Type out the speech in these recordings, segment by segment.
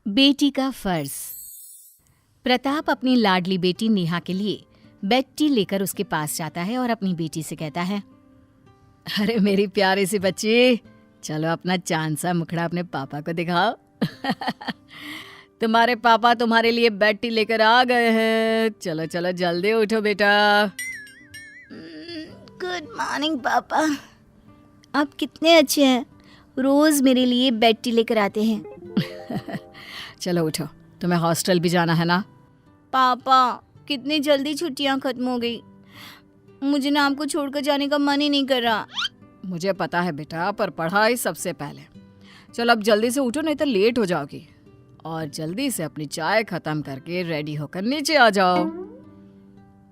बेटी का फर्ज। प्रताप अपनी लाडली बेटी नेहा के लिए बेड टी लेकर उसके पास जाता है और अपनी बेटी से कहता है, अरे मेरी प्यारी सी बच्ची, चलो अपना चांद सा मुखड़ा अपने पापा को दिखाओ। तुम्हारे पापा तुम्हारे लिए बेड टी लेकर आ गए हैं। चलो चलो जल्दी उठो बेटा। गुड मॉर्निंग पापा, आप कितने अच्छे हैं, रोज मेरे लिए बेड टी लेकर आते हैं। चलो उठो, तुम्हें हॉस्टल भी जाना है ना। पापा कितनी जल्दी छुट्टियां खत्म हो गई, मुझे ना आपको छोड़कर जाने का मन ही नहीं कर रहा। मुझे पता है बेटा, पर पढ़ाई सबसे पहले। चलो अब जल्दी से उठो, नहीं तो लेट हो जाओगी। और जल्दी से अपनी चाय खत्म करके रेडी होकर नीचे आ जाओ।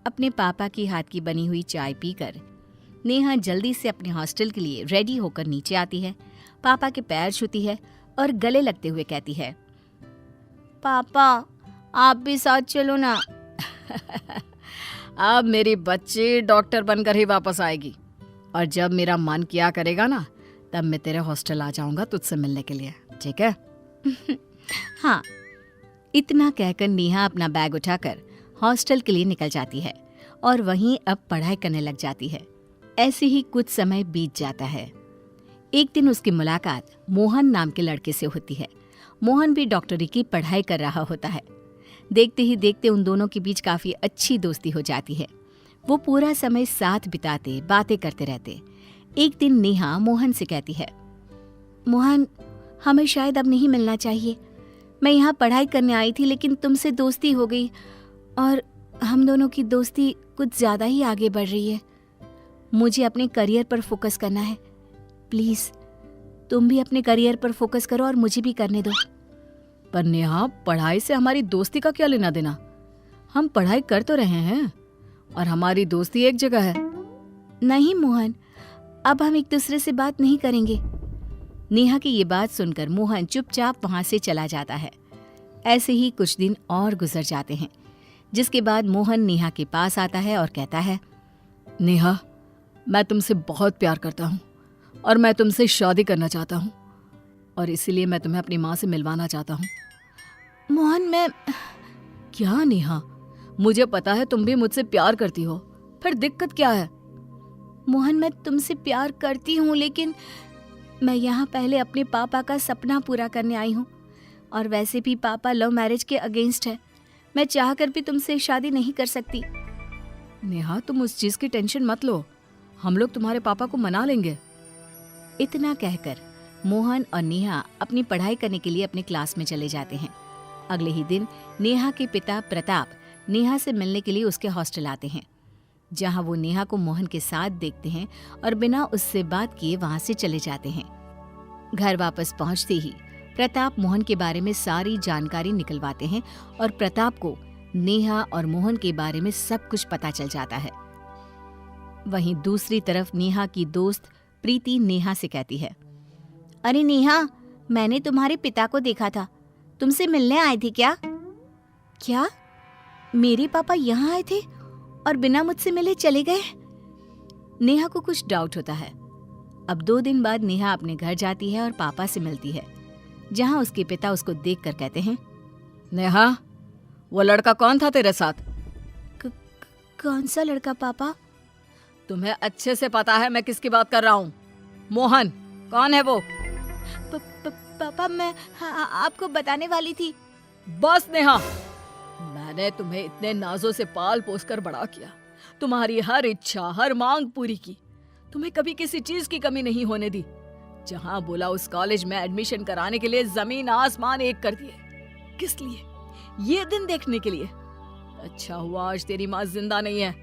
अपने पापा की हाथ की बनी हुई चाय पीकर नेहा जल्दी से अपने हॉस्टल के लिए रेडी होकर नीचे आती है, पापा के पैर छूती है और गले लगते हुए कहती है, पापा आप भी साथ चलो ना। अब मेरी बच्ची डॉक्टर बनकर ही वापस आएगी, और जब मेरा मन किया करेगा ना, तब मैं तेरे हॉस्टल आ जाऊंगा तुझसे मिलने के लिए, ठीक है? हाँ। इतना कहकर नेहा अपना बैग उठाकर हॉस्टल के लिए निकल जाती है और वहीं अब पढ़ाई करने लग जाती है। ऐसे ही कुछ समय बीत जाता है। एक दिन उसकी मुलाकात मोहन नाम के लड़के से होती है। मोहन भी डॉक्टरी की पढ़ाई कर रहा होता है। देखते ही देखते उन दोनों के बीच काफी अच्छी दोस्ती हो जाती है। वो पूरा समय साथ बिताते, बातें करते रहते। एक दिन नेहा मोहन से कहती है, मोहन हमें शायद अब नहीं मिलना चाहिए। मैं यहाँ पढ़ाई करने आई थी, लेकिन तुमसे दोस्ती हो गई और हम दोनों की दोस्ती कुछ ज्यादा ही आगे बढ़ रही है। मुझे अपने करियर पर फोकस करना है। प्लीज तुम भी अपने करियर पर फोकस करो और मुझे भी करने दो। पर नेहा, पढ़ाई से हमारी दोस्ती का क्या लेना देना? हम पढ़ाई कर तो रहे हैं और हमारी दोस्ती एक जगह है। नहीं मोहन, अब हम एक दूसरे से बात नहीं करेंगे। नेहा की ये बात सुनकर मोहन चुपचाप वहां से चला जाता है। ऐसे ही कुछ दिन और गुजर जाते हैं, जिसके बाद मोहन नेहा के पास आता है और कहता है, नेहा, मैं तुमसे बहुत प्यार करता हूँ और मैं तुमसे शादी करना चाहता हूँ, और इसीलिए मैं तुम्हें अपनी माँ से मिलवाना चाहता हूँ। मोहन मैं... क्या नेहा, मुझे पता है तुम भी मुझसे प्यार करती हो, फिर दिक्कत क्या है? मोहन मैं तुमसे प्यार करती हूँ, लेकिन मैं यहाँ पहले अपने पापा का सपना पूरा करने आई हूँ, और वैसे भी पापा लव मैरिज के अगेंस्ट है। मैं चाहकर भी तुमसे शादी नहीं कर सकती। नेहा, तुम उस चीज की टेंशन मत लो, हम लोग तुम्हारे पापा को मना लेंगे। इतना कहकर मोहन और नेहा अपनी पढ़ाई करने के लिए अपने क्लास में चले जाते हैं। अगले ही दिन नेहा के पिता प्रताप नेहा से मिलने के लिए उसके हॉस्टल आते हैं, जहां वो नेहा को मोहन के साथ देखते हैं और बिना उससे बात किए वहां से चले जाते हैं। घर वापस पहुंचते ही प्रताप मोहन के बारे में सारी जानकारी निकलवाते हैं और प्रताप को नेहा और मोहन के बारे में सब कुछ पता चल जाता है। वहीं दूसरी तरफ नेहा की दोस्त प्रीति नेहा से कहती है, अरे नेहा, मैंने तुम्हारे पिता को देखा था, तुमसे मिलने आए थे क्या? क्या मेरे पापा यहाँ आए थे और बिना मुझसे मिले चले गए? नेहा को कुछ डाउट होता है। अब 2 दिन बाद नेहा अपने घर जाती है और पापा से मिलती है, जहां उसके पिता उसको देखकर कहते हैं, नेहा, वो लड़का कौन था तेरे साथ? कौन सा लड़का पापा? तुम्हें अच्छे से पता है मैं किसकी बात कर रहा हूँ। मोहन, कौन है वो? पापा मैं आपको बताने वाली थी। बस नेहा, मैंने तुम्हें इतने नाजों से पाल पोस कर बड़ा किया, तुम्हारी हर इच्छा, हर मांग पूरी की, तुम्हें कभी किसी चीज की कमी नहीं होने दी। जहां बोला उस कॉलेज में एडमिशन कराने के लिए जमीन आसमान एक कर दिए। किस लिए? ये दिन देखने के लिए। अच्छा हुआ आज तेरी माँ जिंदा नहीं है,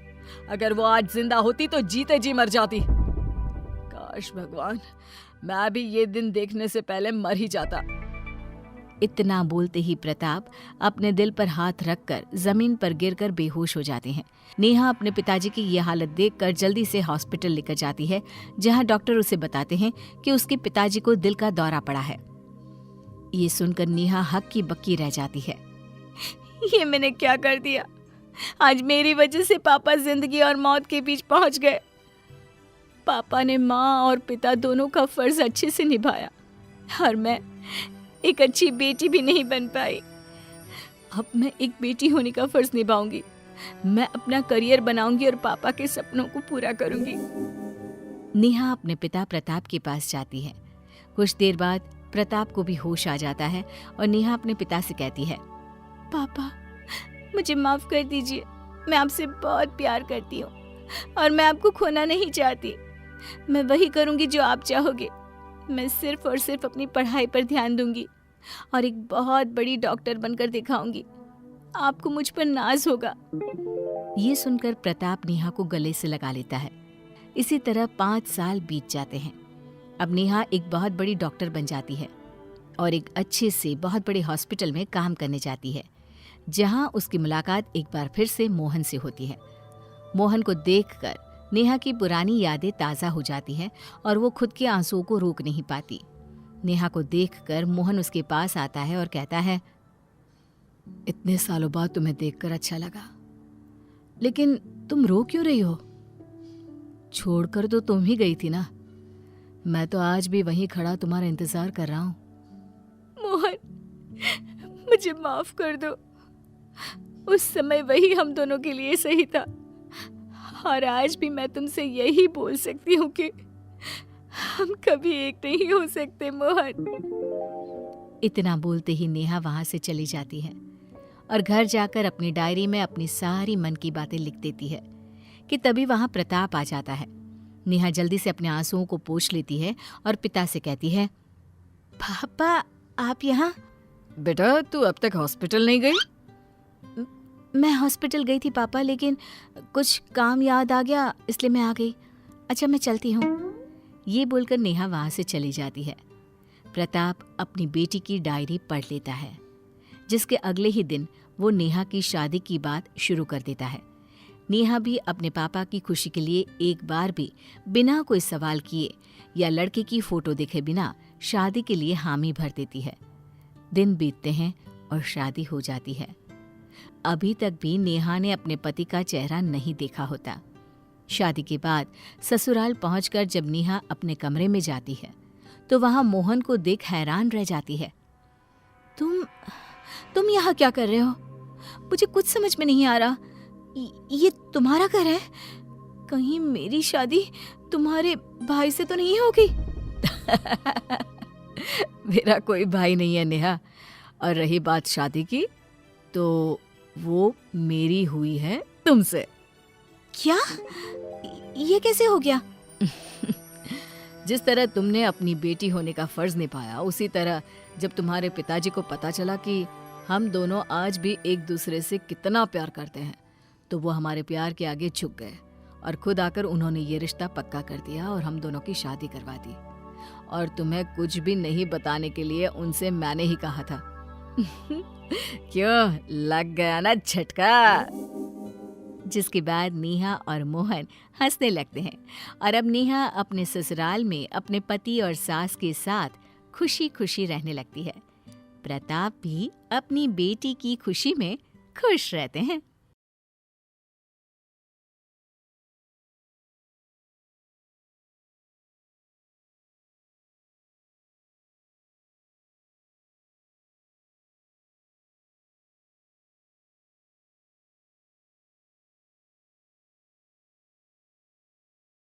अगर वो आज जिंदा होती तो जीते जी मर जाती। काश भगवान, मैं भी ये दिन देखने से पहले मर ही जाता। इतना बोलते ही प्रताप अपने दिल पर हाथ रखकर जमीन पर गिरकर बेहोश हो जाते हैं। नेहा अपने पिताजी की ये हालत देखकर जल्दी से हॉस्पिटल लेकर जाती है, जहां डॉक्टर उसे बताते हैं कि उसके पिताजी को दिल का दौरा पड़ा है। ये सुनकर नेहा हक्की बक्की रह जाती है। ये मैंने क्या कर दिया? आज मेरी वजह से पापा जिंदगी और मौत के बीच पहुंच गए। पापा ने माँ और पिता दोनों का फर्ज अच्छे से निभाया और मैं एक अच्छी बेटी भी नहीं बन पाई। अब मैं एक बेटी होने का फर्ज निभाऊंगी। मैं अपना करियर बनाऊंगी और पापा के सपनों को पूरा करूंगी। नेहा अपने पिता प्रताप के पास जाती है। कुछ देर बाद प्रताप को भी होश आ जाता है और नेहा अपने पिता से कहती है, पापा मुझे माफ कर दीजिए, मैं आपसे बहुत प्यार करती हूँ और मैं आपको खोना नहीं चाहती। मैं वही करूँगी जो आप चाहोगे। मैं सिर्फ और सिर्फ अपनी पढ़ाई पर ध्यान दूंगी और एक बहुत बड़ी डॉक्टर बनकर दिखाऊंगी। आपको मुझ पर नाज होगा। ये सुनकर प्रताप नेहा को गले से लगा लेता है। इसी तरह 5 साल बीत जाते हैं। अब नेहा एक बहुत बड़ी डॉक्टर बन जाती है और एक अच्छे से बहुत बड़े हॉस्पिटल में काम करने जाती है, जहां उसकी मुलाकात एक बार फिर से मोहन से होती है। मोहन को देखकर नेहा की पुरानी यादें ताज़ा हो जाती हैं और वो खुद के आंसुओं को रोक नहीं पाती। नेहा को देखकर मोहन उसके पास आता है और कहता है, इतने सालों बाद तुम्हें देखकर अच्छा लगा, लेकिन तुम रो क्यों रही हो? छोड़कर तो तुम ही गई थी ना। मैं तो आज भी वहीं खड़ा तुम्हारा इंतजार कर रहा हूं। मोहन, मुझे माफ कर दो। उस समय वही हम दोनों के लिए सही था और आज भी मैं तुमसे यही बोल सकती हूँ कि हम कभी एक नहीं हो सकते मोहन। इतना बोलते ही नेहा वहां से चली जाती है और घर जाकर अपनी डायरी में अपनी सारी मन की बातें लिख देती है कि तभी वहां प्रताप आ जाता है। नेहा जल्दी से अपने आंसुओं को पोंछ लेती है और पिता से कहती है, पापा आप यहाँ? बेटा तू अब तक हॉस्पिटल नहीं गई? मैं हॉस्पिटल गई थी पापा, लेकिन कुछ काम याद आ गया इसलिए मैं आ गई। अच्छा मैं चलती हूँ। ये बोलकर नेहा वहां से चली जाती है। प्रताप अपनी बेटी की डायरी पढ़ लेता है, जिसके अगले ही दिन वो नेहा की शादी की बात शुरू कर देता है। नेहा भी अपने पापा की खुशी के लिए एक बार भी बिना कोई सवाल किए या लड़के की फोटो देखे बिना शादी के लिए हामी भर देती है। दिन बीतते हैं और शादी हो जाती है। अभी तक भी नेहा ने अपने पति का चेहरा नहीं देखा होता। शादी के बाद ससुराल पहुंचकर जब नेहा अपने कमरे में जाती है तो वहां मोहन को देख हैरान रह जाती है। तुम यहाँ क्या कर रहे हो? मुझे कुछ समझ में नहीं आ रहा। ये तुम्हारा घर है? कहीं मेरी शादी तुम्हारे भाई से तो नहीं होगी? मेरा कोई भाई नहीं है नेहा, और रही बात शादी की तो वो मेरी हुई है तुमसे। क्या? ये कैसे हो गया? जिस तरह तुमने अपनी बेटी होने का फर्ज निभाया, उसी तरह जब तुम्हारे पिताजी को पता चला कि हम दोनों आज भी एक दूसरे से कितना प्यार करते हैं, तो वो हमारे प्यार के आगे झुक गए और खुद आकर उन्होंने ये रिश्ता पक्का कर दिया और हम दोनों की शादी करवा दी। और तुम्हें कुछ भी नहीं बताने के लिए उनसे मैंने ही कहा था। क्यों, लग गया ना झटका? जिसके बाद नेहा और मोहन हंसने लगते हैं और अब नेहा अपने ससुराल में अपने पति और सास के साथ खुशी खुशी रहने लगती है। प्रताप भी अपनी बेटी की खुशी में खुश रहते हैं।